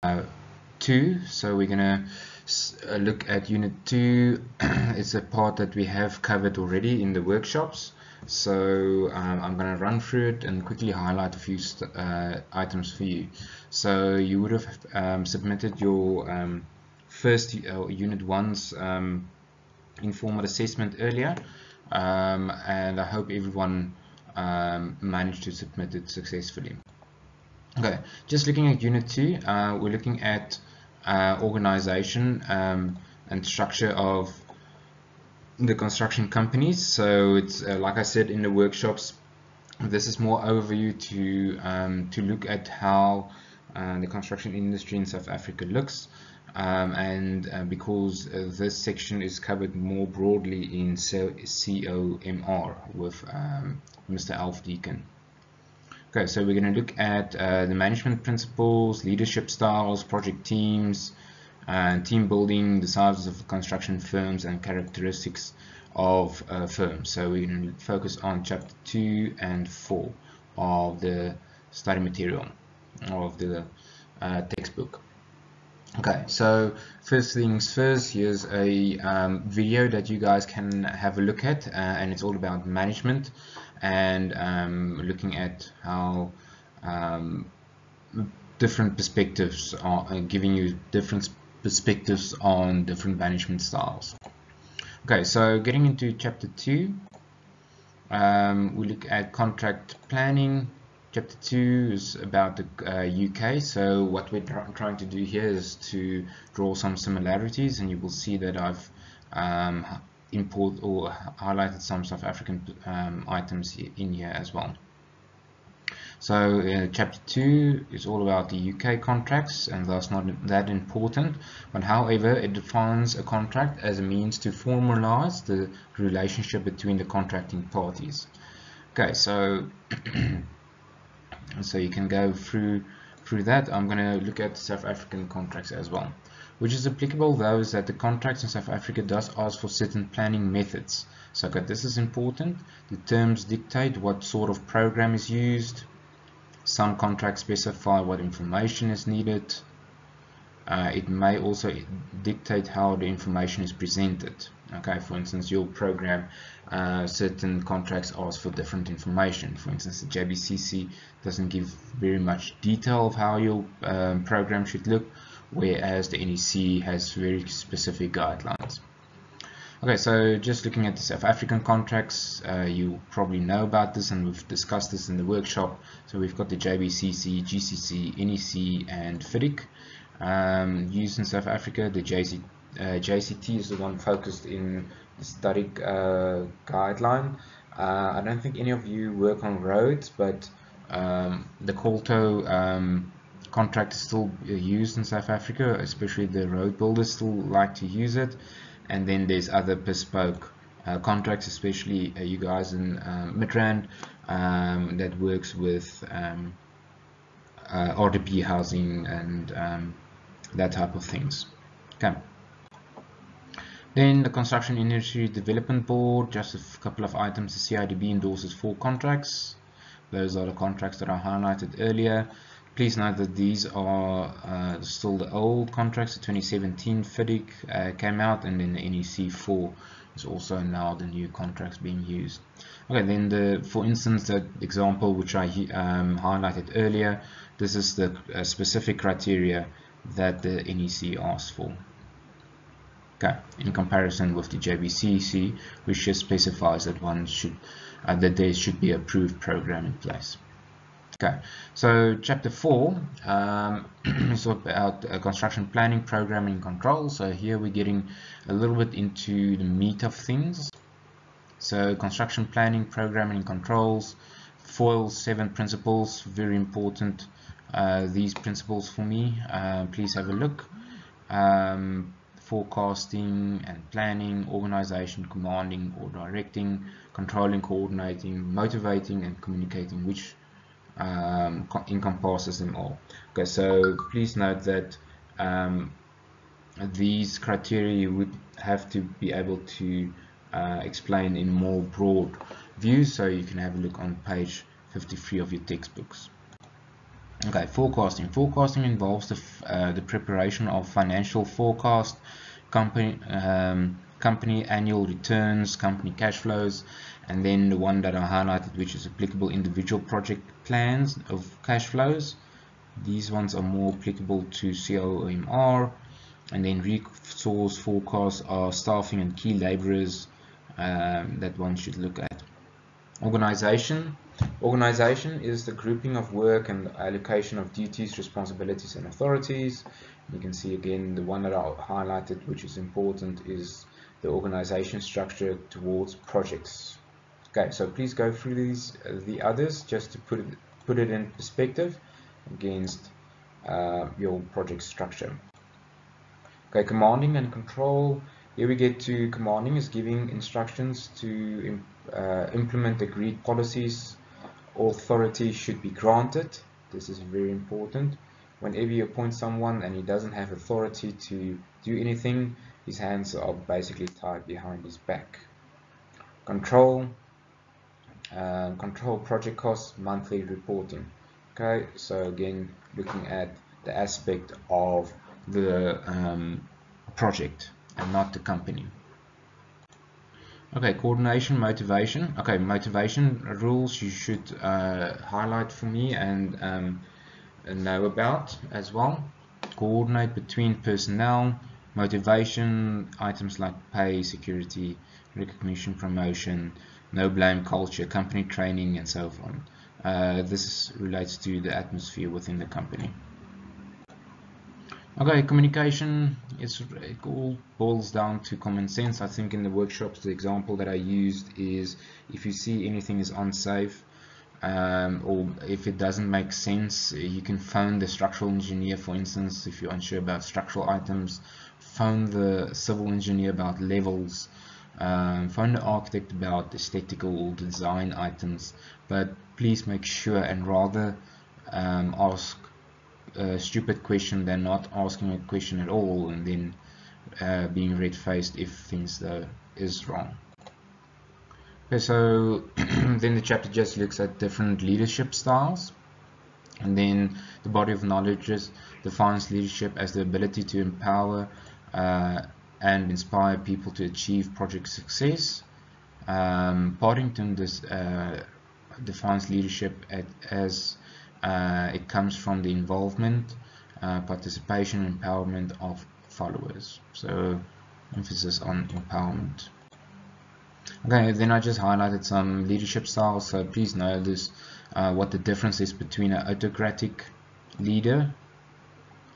2. So we're gonna look at Unit 2. It's a part that we have covered already in the workshops. So I'm going to run through it and quickly highlight a few items for you. So you would have submitted your first Unit 1's informal assessment earlier, and I hope everyone managed to submit it successfully. Okay, just looking at Unit 2, we're looking at organization and structure of the construction companies. So it's like I said in the workshops, this is more overview to look at how the construction industry in South Africa looks, and because this section is covered more broadly in COMR with Mr. Alf Deacon. Okay, so we're going to look at the management principles, leadership styles, project teams, team building, the sizes of construction firms, and characteristics of firms. So we're going to focus on chapter 2 and 4 of the study material of the textbook. Okay, so first things first, here's a video that you guys can have a look at, and it's all about management and looking at how different perspectives are giving you different perspectives on different management styles. Okay, so getting into chapter 2, we look at contract planning. Chapter 2 is about the UK. So what we're trying to do here is to draw some similarities, and you will see that I've imported or highlighted some South African items in here as well. So chapter 2 is all about the UK contracts, and thus not that important, but however it defines a contract as a means to formalize the relationship between the contracting parties. Okay, so so you can go through that. I'm going to look at South African contracts as well. Which is applicable though is that the contracts in South Africa does ask for certain planning methods. So okay, this is important. The terms dictate what sort of program is used. Some contracts specify what information is needed. It may also dictate how the information is presented. Okay, for instance, your program, certain contracts ask for different information. For instance, the JBCC doesn't give very much detail of how your program should look, whereas the NEC has very specific guidelines. Okay, so just looking at the South African contracts, you probably know about this, and we've discussed this in the workshop. So we've got the JBCC, GCC, NEC, and FIDIC used in South Africa. The JCT is the one focused in the study guideline. I don't think any of you work on roads, but the Colto contract is still used in South Africa, especially the road builders still like to use it. And then there's other bespoke contracts, especially you guys in Midrand, that works with RDP housing and that type of things. Okay. Then the Construction Industry Development Board, just a couple of items. The CIDB endorses 4 contracts. Those are the contracts that I highlighted earlier. Please note that these are still the old contracts. The 2017 FIDIC came out, and then the NEC 4 is also now the new contracts being used. Okay, then for instance, that example which I highlighted earlier, this is the specific criteria that the NEC asks for. Okay, in comparison with the JBCC, which just specifies that that there should be an approved program in place. Okay, so chapter 4 is about construction planning, programming, and control. So here we're getting a little bit into the meat of things. So construction planning, programming, and controls, foils 7 principles, very important. These principles for me, please have a look. Forecasting and planning, organization, commanding or directing, controlling, coordinating, motivating, and communicating, which encompasses them all. Okay, so please note that these criteria you would have to be able to explain in more broad views, so you can have a look on page 53 of your textbooks. Okay, forecasting. Forecasting involves the preparation of financial forecast, company annual returns, company cash flows, and then the one that I highlighted, which is applicable, individual project plans of cash flows. These ones are more applicable to COMR, and then resource forecasts are staffing and key laborers that one should look at. Organization. Organization is the grouping of work and allocation of duties, responsibilities, and authorities. You can see again the one that I highlighted, which is important, is the organization structure towards projects. Okay, so please go through these the others just to put it in perspective against your project structure. Okay, commanding and control. Here we get to commanding is giving instructions to implement agreed policies. Authority should be granted. This is very important. Whenever you appoint someone and he doesn't have authority to do anything, his hands are basically tied behind his back. Control. Control project costs, monthly reporting. Okay, so again, looking at the aspect of the project and not the company. Okay, coordination, motivation. Okay, motivation rules you should highlight for me and know about as well. Coordinate between personnel, motivation, items like pay, security, recognition, promotion, no blame culture, company training, and so on. This relates to the atmosphere within the company. Okay, communication, it all boils down to common sense. I think in the workshops, the example that I used is if you see anything is unsafe or if it doesn't make sense, you can phone the structural engineer, for instance, if you're unsure about structural items, phone the civil engineer about levels, phone the architect about aesthetical or design items, but please make sure and rather ask a stupid question than not asking a question at all and then being red-faced if things is wrong. Okay, so then the chapter just looks at different leadership styles, and then the body of knowledge defines leadership as the ability to empower and inspire people to achieve project success. Partington defines leadership as it comes from the involvement, participation, empowerment of followers. So emphasis on empowerment. Okay, then I just highlighted some leadership styles. So please know this, what the difference is between an autocratic leader,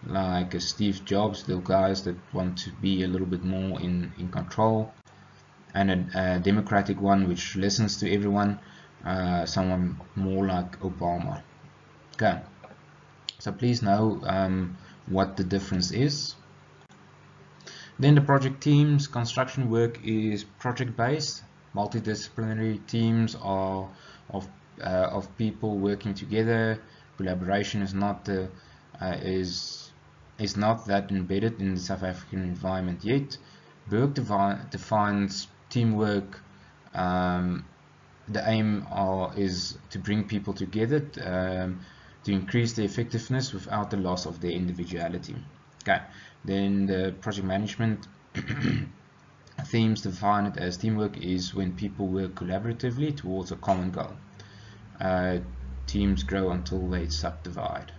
like a Steve Jobs, the guys that want to be a little bit more in control, and a democratic one which listens to everyone, someone more like Obama. Okay, so please know what the difference is. Then the project teams. Construction work is project-based. Multidisciplinary teams are of people working together. Collaboration is not that embedded in the South African environment yet. Burke defines teamwork. The aim is to bring people together to increase their effectiveness without the loss of their individuality. Okay, then the project management themes define it as teamwork is when people work collaboratively towards a common goal. Teams grow until they subdivide.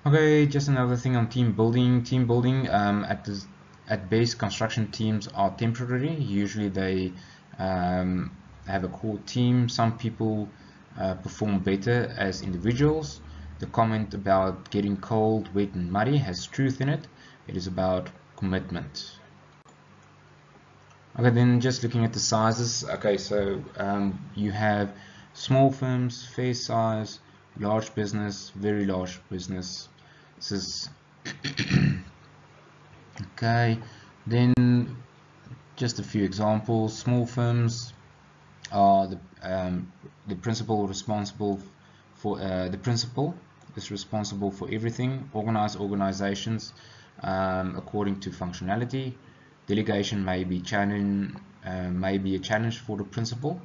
Okay, just another thing on team building. Team building at base, construction teams are temporary. Usually they have a core team. Some people perform better as individuals. The comment about getting cold, wet and muddy has truth in it. It is about commitment. Okay, then just looking at the sizes. Okay, so you have small firms, fair size, large business, very large business. This is okay, then just a few examples. Small firms are the principal responsible for the principal is responsible for everything. Organized organizations according to functionality. Delegation may be a challenge for the principal,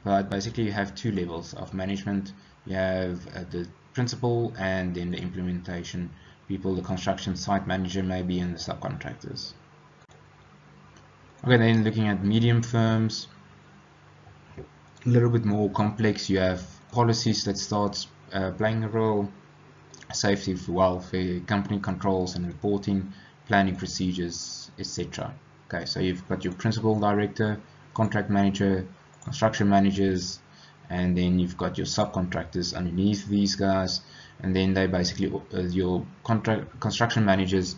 but basically you have two levels of management. You have the principal and then the implementation people, the construction site manager maybe, and the subcontractors. Okay, then looking at medium firms, a little bit more complex. You have policies that starts playing a role, safety, welfare, company controls and reporting, planning procedures, etc. Okay, so you've got your principal director, contract manager, construction managers, and then you've got your subcontractors underneath these guys, and then they basically your construction managers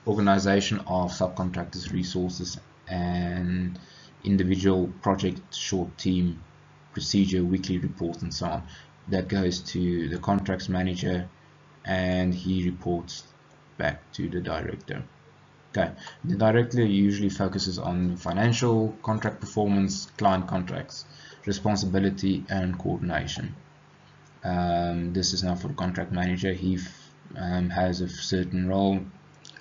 organization of subcontractors, resources, and individual project, short team, procedure, weekly report, and so on. That goes to the contracts manager, and he reports back to the director. Okay, the director usually focuses on financial, contract performance, client contracts, responsibility, and coordination. This is now for the contract manager. He has a certain role,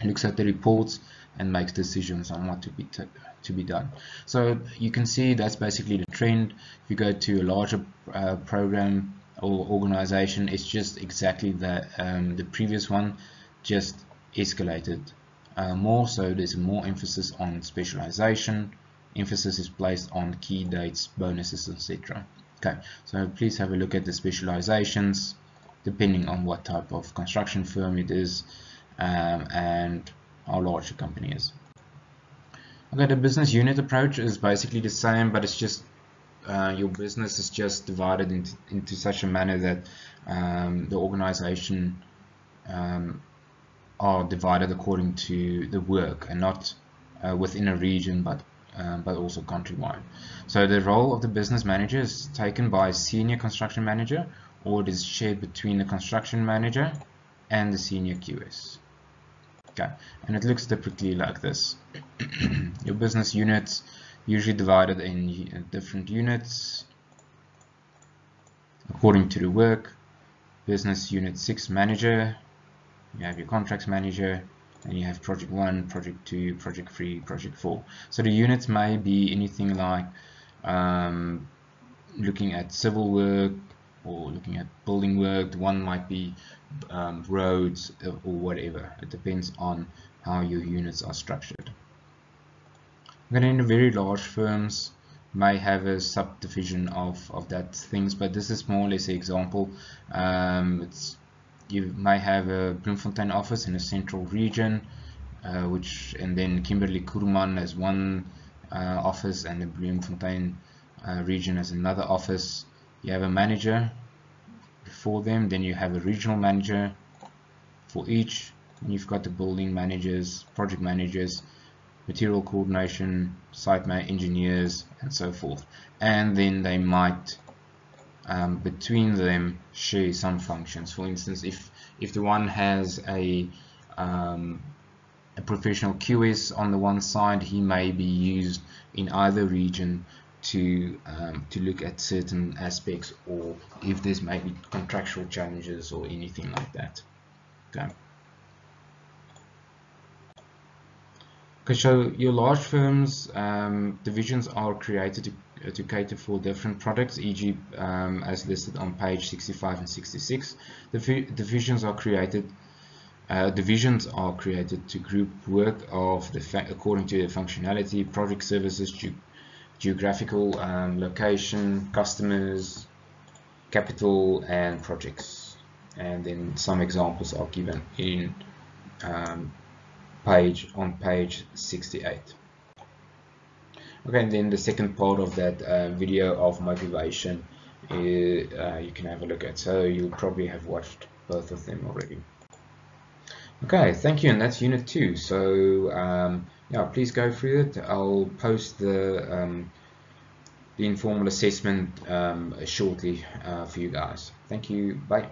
looks at the reports, and makes decisions on what to be done. So you can see that's basically the trend. If you go to a larger program or organization, it's just exactly that the previous one, just escalated more. So there's more emphasis on specialization. Emphasis is placed on key dates, bonuses, etc. Okay, so please have a look at the specializations depending on what type of construction firm it is and how large the company is. Okay, the business unit approach is basically the same, but it's just your business is just divided into such a manner that the organization are divided according to the work and not within a region, but also countrywide. So the role of the business manager is taken by a senior construction manager, or it is shared between the construction manager and the senior QS. Okay, and it looks typically like this. Your business units usually divided in different units according to the work. Business unit 6 manager, you have your contracts manager, and you have project 1, project 2, project 3, project 4. So the units may be anything like looking at civil work or looking at building work. One might be roads or whatever. It depends on how your units are structured. Then in the very large firms may have a subdivision of that things, but this is more or less an example. You may have a Bloemfontein office in a central region, and then Kimberley Kuruman as one office, and the Bloemfontein region as another office. You have a manager for them, then you have a regional manager for each, and you've got the building managers, project managers, material coordination, site engineers, and so forth. And then they might between them share some functions. For instance, if the one has a professional QS on the one side, he may be used in either region to look at certain aspects, or if there's maybe contractual challenges or anything like that. Okay. Okay, so your large firms divisions are created to cater for different products, e.g. As listed on page 65 and 66. The divisions are created to group work of according to the functionality, project services, geographical location, customers, capital, and projects. And then some examples are given in page 68. Okay, and then the second part of that video of motivation you can have a look at. So you'll probably have watched both of them already. Okay, thank you, and that's unit 2. So yeah, please go through it. I'll post the informal assessment shortly for you guys. Thank you. Bye.